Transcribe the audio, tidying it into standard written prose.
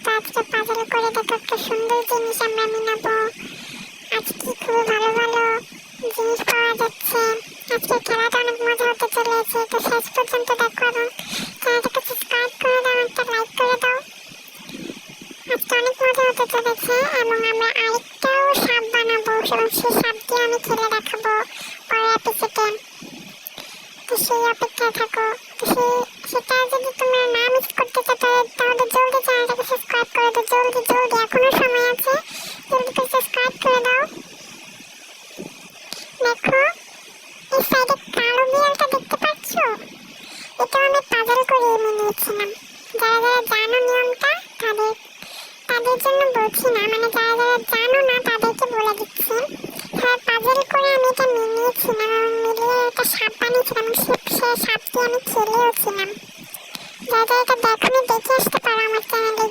তো আজকে পাজল করে দেখো একটা সুন্দর জিনিস আমরা মিলাবো। আজকে খুব ভালো ভালো জিনিস পাওয়া যাচ্ছে। আজকে খেলাটা অনেক মজা হতে চলেছে, তো শেষ পর্যন্ত দেখো এবং চ্যানেলটাকে সাবস্ক্রাইব করে দাও, একটা লাইক করে দাও। আজকে অনেক মজা হতে চলেছে এবং আমরা আরেকটাও সাপ বানাবো এবং সেই সাপ দিয়ে আমি খেলে দেখাবো পরের এপিসোডে। তো সেই অপেক্ষায় থাকো। তো সেটা যদি তোমরা না মিস করতে চাও তাহলে জলদি চ্যানেলটাকে সাবস্ক্রাইব করে দাও, জলদি জলদি, এখনো সময় আছে, জলদি করে সাবস্ক্রাইব করে দাও। দেখো এই সাইডে কালো বিড়ালটা দেখতে পাচ্ছ, এটা আমি পাজল করে মিলিয়েছিলাম। যারা যারা জানো নিয়মটা তাদের জন্য বলছি না, মানে যারা যারা জানো না তাদেরকে বলে দিচ্ছি। পাজল করে আমি এটা মিলিয়েছিলাম এবং মিলিয়ে একটা সাপ বানিয়েছিলাম, সে সাপটি আমি খেলেও ছিলাম। যারা যারা এটা দেখো দেখে আসতে পারো আমার চ্যানেলে